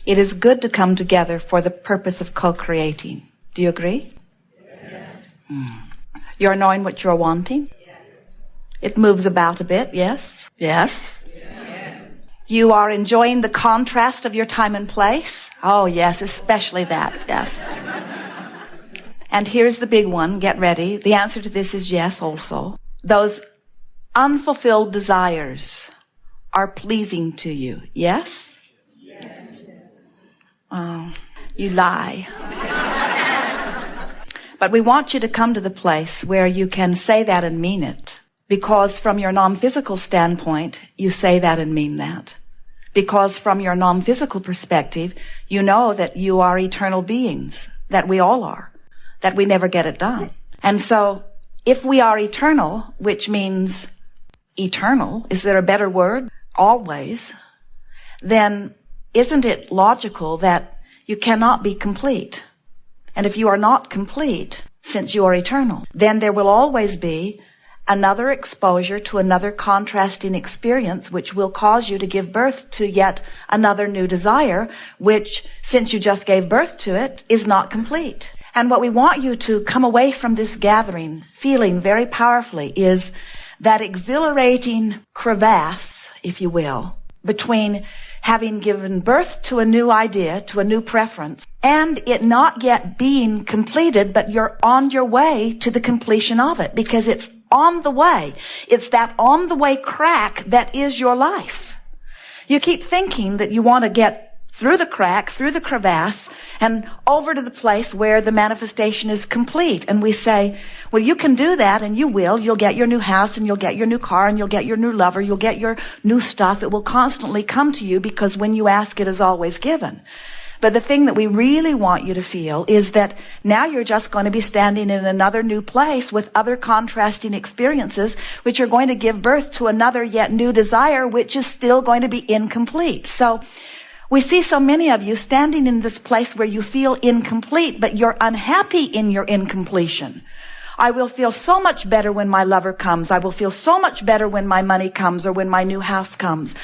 It is good to come together for the purpose of co-creating. Do you agree? Yes. You're knowing what you're wanting? Yes. It moves about a bit, yes? Yes. Yes. You are enjoying the contrast of your time and place? Oh, yes, especially that, yes. And here's the big one. Get ready. The answer to this is yes also. Those unfulfilled desires are pleasing to you. Yes? Yes. Oh, you lie. But we want you to come to the place where you can say that and mean it. Because from your non-physical standpoint, you say that and mean that. Because from your non-physical perspective, you know that you are eternal beings, that we all are, that we never get it done. And so, if we are eternal, which means eternal, is there a better word? Always. Then isn't it logical that you cannot be complete? And if you are not complete, since you are eternal, then there will always be another exposure to another contrasting experience, which will cause you to give birth to yet another new desire, which, since you just gave birth to it, is not complete. And what we want you to come away from this gathering feeling very powerfully is that exhilarating crevasse, if you will, between having given birth to a new idea, to a new preference, and it not yet being completed, but you're on your way to the completion of it, because it's on the way. It's that on the way crack that is your life. You keep thinking that you want to get through the crack, through the crevasse, and over to the place where the manifestation is complete. And we say, well, you can do that, and you will. You'll get your new house, and you'll get your new car, and you'll get your new lover, you'll get your new stuff. It will constantly come to you, because when you ask, it is always given. But the thing that we really want you to feel is that now you're just going to be standing in another new place with other contrasting experiences, which are going to give birth to another yet new desire, which is still going to be incomplete. So we see so many of you standing in this place where you feel incomplete, but you're unhappy in your incompletion. I will feel so much better when my lover comes. I will feel so much better when my money comes or when my new house comes.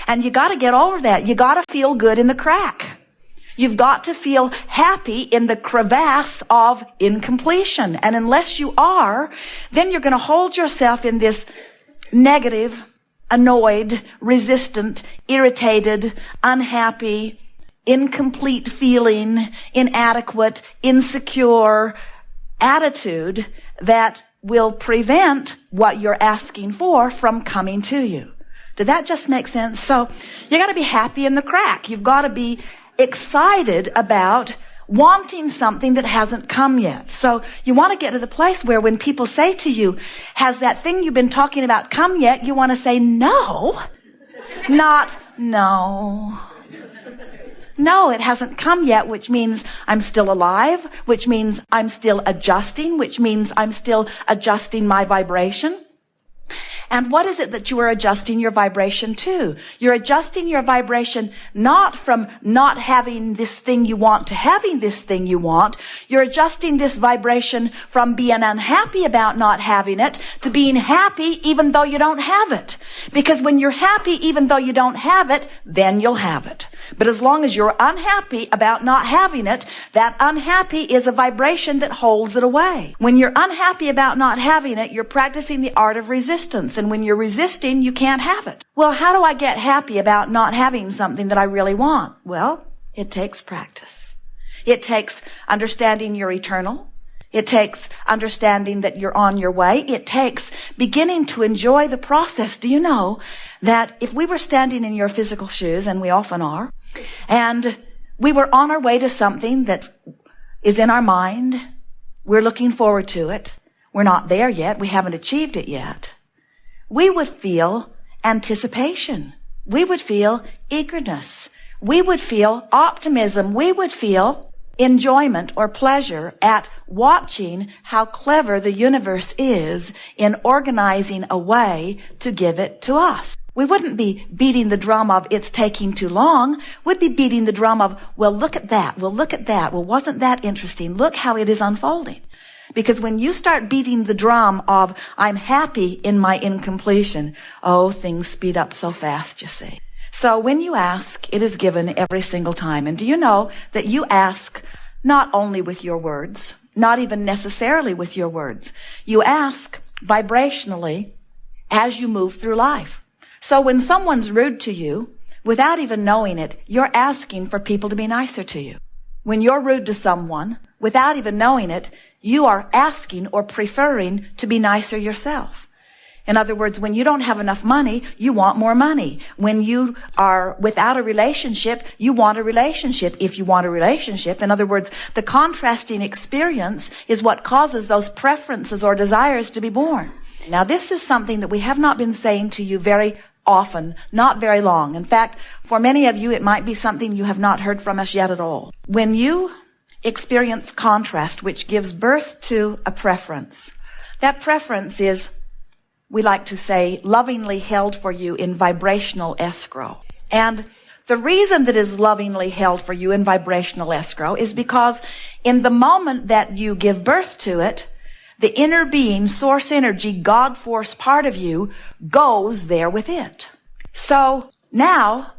And you got to get over that. You got to feel good in the crack. You've got to feel happy in the crevasse of incompletion. And unless you are, then you're going to hold yourself in this negative, annoyed, resistant, irritated, unhappy, incomplete feeling, inadequate, insecure attitude that will prevent what you're asking for from coming to you. Did that just make sense? So you got to be happy in the crack. You've got to be excited about wanting something that hasn't come yet. So you want to get to the place where when people say to you, has that thing you've been talking about come yet? You want to say no, not no. No, it hasn't come yet, which means I'm still alive, which means I'm still adjusting, which means I'm still adjusting my vibration. And what is it that you are adjusting your vibration to? You're adjusting your vibration not from not having this thing you want to having this thing you want. You're adjusting this vibration from being unhappy about not having it to being happy even though you don't have it. Because when you're happy even though you don't have it, then you'll have it. But as long as you're unhappy about not having it, that unhappy is a vibration that holds it away. When you're unhappy about not having it, you're practicing the art of resistance. And when you're resisting, you can't have it. Well, how do I get happy about not having something that I really want? Well, it takes practice. It takes understanding you're eternal. It takes understanding that you're on your way. It takes beginning to enjoy the process. Do you know that if we were standing in your physical shoes, and we often are, and we were on our way to something that is in our mind, we're looking forward to it, we're not there yet, we haven't achieved it yet, we would feel anticipation. We would feel eagerness. We would feel optimism. We would feel enjoyment or pleasure at watching how clever the universe is in organizing a way to give it to us. We wouldn't be beating the drum of it's taking too long. We'd be beating the drum of, well, look at that. Well, look at that. Well, wasn't that interesting? Look how it is unfolding. Because when you start beating the drum of, I'm happy in my incompletion, oh, things speed up so fast, you see. So when you ask, it is given every single time. And do you know that you ask not only with your words, not even necessarily with your words. You ask vibrationally as you move through life. So when someone's rude to you, without even knowing it, you're asking for people to be nicer to you. When you're rude to someone, without even knowing it, you are asking or preferring to be nicer yourself. In other words, when you don't have enough money, you want more money. When you are without a relationship, you want a relationship. If you want a relationship, in other words, the contrasting experience is what causes those preferences or desires to be born. Now, this is something that we have not been saying to you very often, not very long. In fact, for many of you, it might be something you have not heard from us yet at all. When you experience contrast, which gives birth to a preference, that preference is, we like to say, lovingly held for you in vibrational escrow. And the reason that is lovingly held for you in vibrational escrow is because in the moment that you give birth to it, the inner being, source energy, God force part of you goes there with it. So now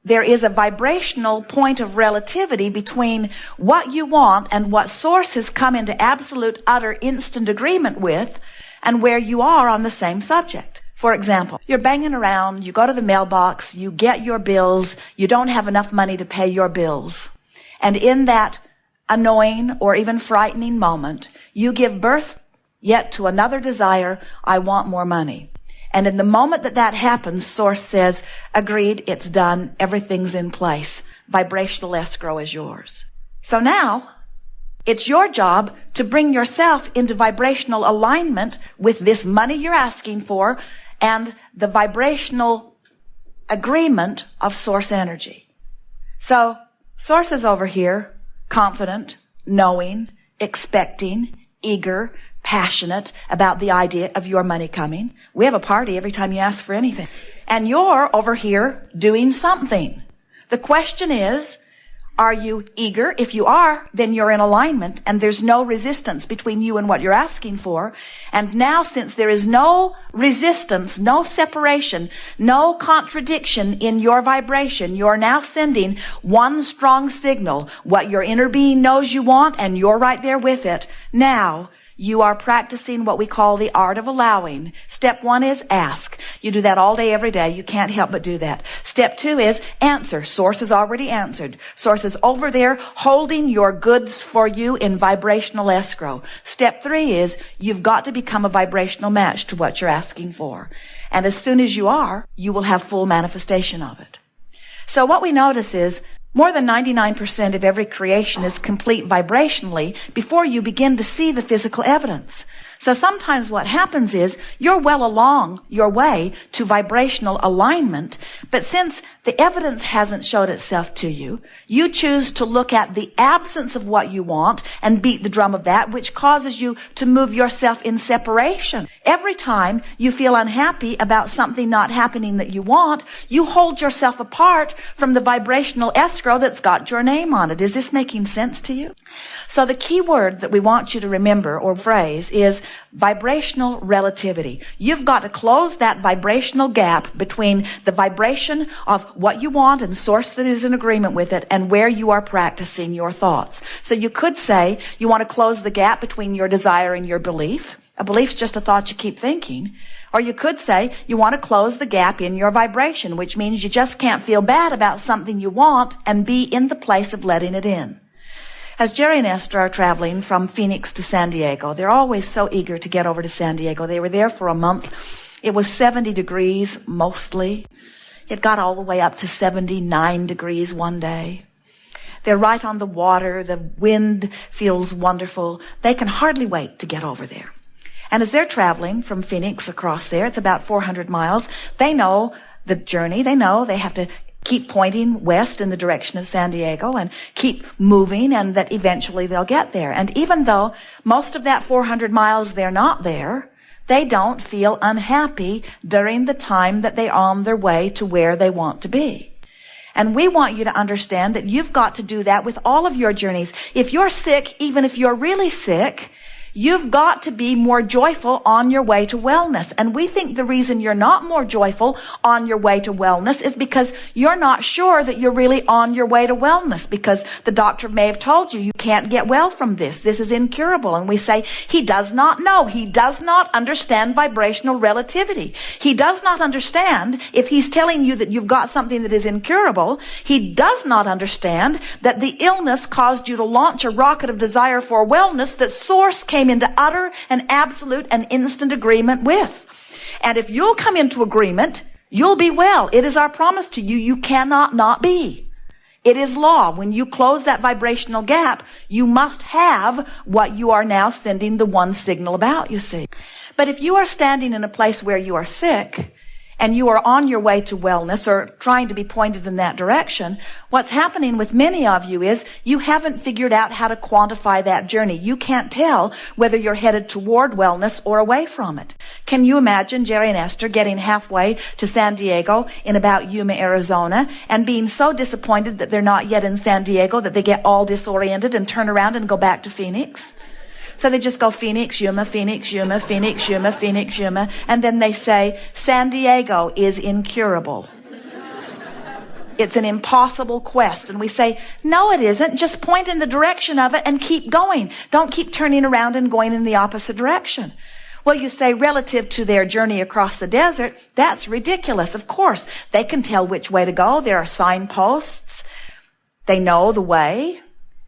there is a vibrational point of relativity between what you want and what source has come into absolute, utter, instant agreement with, and where you are on the same subject. For example, you're banging around, you go to the mailbox, you get your bills, you don't have enough money to pay your bills. And in that annoying or even frightening moment, you give birth yet to another desire, I want more money. And in the moment that that happens, Source says, agreed, it's done, everything's in place. Vibrational escrow is yours. So now, it's your job to bring yourself into vibrational alignment with this money you're asking for and the vibrational agreement of source energy. So, source is over here, confident, knowing, expecting, eager, passionate about the idea of your money coming. We have a party every time you ask for anything. And you're over here doing something. The question is, are you eager? If you are, then you're in alignment and there's no resistance between you and what you're asking for. And now, since there is no resistance, no separation, no contradiction in your vibration, you're now sending one strong signal, what your inner being knows you want, and you're right there with it. Now, you are practicing what we call the art of allowing. Step 1 is ask. You do that all day, every day. You can't help but do that. Step 2 is answer. Source has already answered. Source is over there holding your goods for you in vibrational escrow. Step 3 is you've got to become a vibrational match to what you're asking for. And as soon as you are, you will have full manifestation of it. So what we notice is more than 99% of every creation is complete vibrationally before you begin to see the physical evidence. So sometimes what happens is you're well along your way to vibrational alignment, but since the evidence hasn't showed itself to you, you choose to look at the absence of what you want and beat the drum of that, which causes you to move yourself in separation. Every time you feel unhappy about something not happening that you want, you hold yourself apart from the vibrational escrow that's got your name on it. Is this making sense to you? So the key word that we want you to remember or phrase is vibrational relativity. You've got to close that vibrational gap between the vibration of what you want and source that is in agreement with it and where you are practicing your thoughts. So you could say you want to close the gap between your desire and your belief. A belief's just a thought you keep thinking. Or you could say you want to close the gap in your vibration, which means you just can't feel bad about something you want and be in the place of letting it in. As Jerry and Esther are traveling from Phoenix to San Diego, they're always so eager to get over to San Diego. They were there for a month. It was 70 degrees mostly. It got all the way up to 79 degrees one day. They're right on the water. The wind feels wonderful. They can hardly wait to get over there. And as they're traveling from Phoenix across there, it's about 400 miles, they know the journey. They know they have to keep pointing west in the direction of San Diego and keep moving, and that eventually they'll get there. And even though most of that 400 miles they're not there, they don't feel unhappy during the time that they're on their way to where they want to be. And we want you to understand that you've got to do that with all of your journeys. If you're sick, even if you're really sick, You've got to be more joyful on your way to wellness. And we think the reason you're not more joyful on your way to wellness is because you're not sure that you're really on your way to wellness, because the doctor may have told you, you can't get well from this. This is incurable. And we say, he does not know. He does not understand vibrational relativity. He does not understand, if he's telling you that you've got something that is incurable, he does not understand that the illness caused you to launch a rocket of desire for wellness that Source came into utter and absolute and instant agreement with. And if you'll come into agreement, you'll be well. It is our promise to you. You cannot not be. It is law. When you close that vibrational gap, you must have what you are now sending the one signal about, you see. But if you are standing in a place where you are sick, and you are on your way to wellness or trying to be pointed in that direction, what's happening with many of you is you haven't figured out how to quantify that journey. You can't tell whether you're headed toward wellness or away from it. Can you imagine Jerry and Esther getting halfway to San Diego in about Yuma, Arizona, and being so disappointed that they're not yet in San Diego that they get all disoriented and turn around and go back to Phoenix? So they just go Phoenix, Yuma, Phoenix, Yuma, Phoenix, Yuma, Phoenix, Yuma. And then they say, San Diego is incurable. It's an impossible quest. And we say, no, it isn't. Just point in the direction of it and keep going. Don't keep turning around and going in the opposite direction. Well, you say relative to their journey across the desert, that's ridiculous. Of course, they can tell which way to go. There are signposts. They know the way.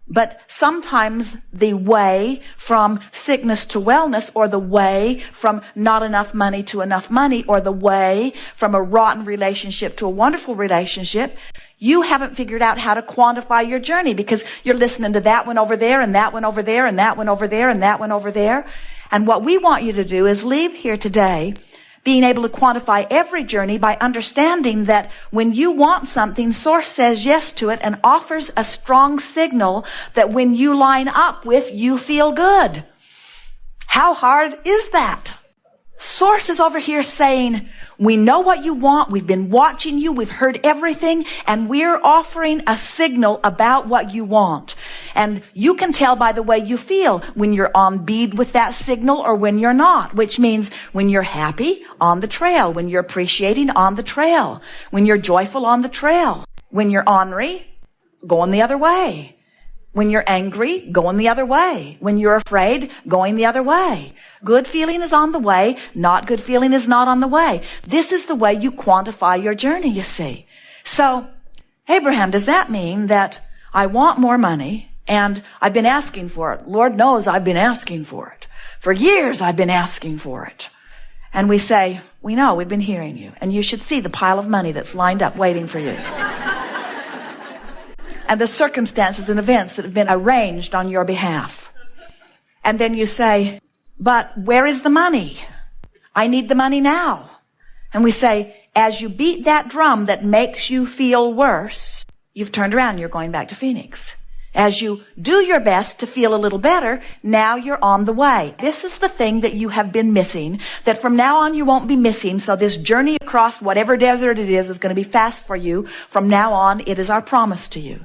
But sometimes the way from sickness to wellness, or the way from not enough money to enough money, or the way from a rotten relationship to a wonderful relationship, you haven't figured out how to quantify your journey, because you're listening to that one over there and that one over there and that one over there and that one over there. And what we want you to do is leave here today being able to quantify every journey by understanding that when you want something, Source says yes to it and offers a strong signal that when you line up with, you feel good. How hard is that? Source is over here saying, we know what you want. We've been watching you. We've heard everything. And we're offering a signal about what you want. And you can tell by the way you feel when you're on bead with that signal or when you're not, which means when you're happy, on the trail. When you're appreciating, on the trail. When you're joyful, on the trail. When you're ornery, going the other way. When you're angry, going the other way. When you're afraid, going the other way. Good feeling is on the way. Not good feeling is not on the way. This is the way you quantify your journey, you see. So, Abraham, does that mean that I want more money and I've been asking for it? Lord knows I've been asking for it. For years I've been asking for it. And we say, we know, we've been hearing you. And you should see the pile of money that's lined up waiting for you. And the circumstances and events that have been arranged on your behalf. And then you say, but where is the money? I need the money now. And we say, as you beat that drum that makes you feel worse, you've turned around, you're going back to Phoenix. As you do your best to feel a little better, now you're on the way. This is the thing that you have been missing, that from now on you won't be missing. So this journey across whatever desert it is going to be fast for you. From now on, it is our promise to you.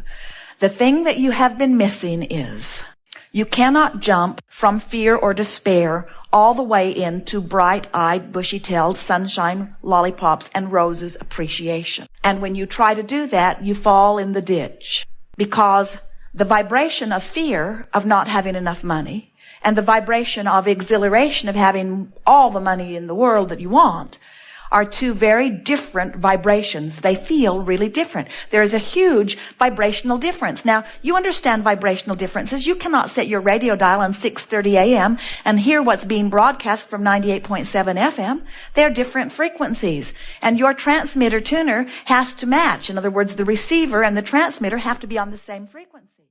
The thing that you have been missing is you cannot jump from fear or despair all the way into bright-eyed, bushy-tailed, sunshine, lollipops, and roses appreciation. And when you try to do that, you fall in the ditch, because the vibration of fear of not having enough money and the vibration of exhilaration of having all the money in the world that you want are two very different vibrations. They feel really different. There is a huge vibrational difference. Now, you understand vibrational differences. You cannot set your radio dial on 6:30 a.m. and hear what's being broadcast from 98.7 FM. They're different frequencies. And your transmitter tuner has to match. In other words, the receiver and the transmitter have to be on the same frequency.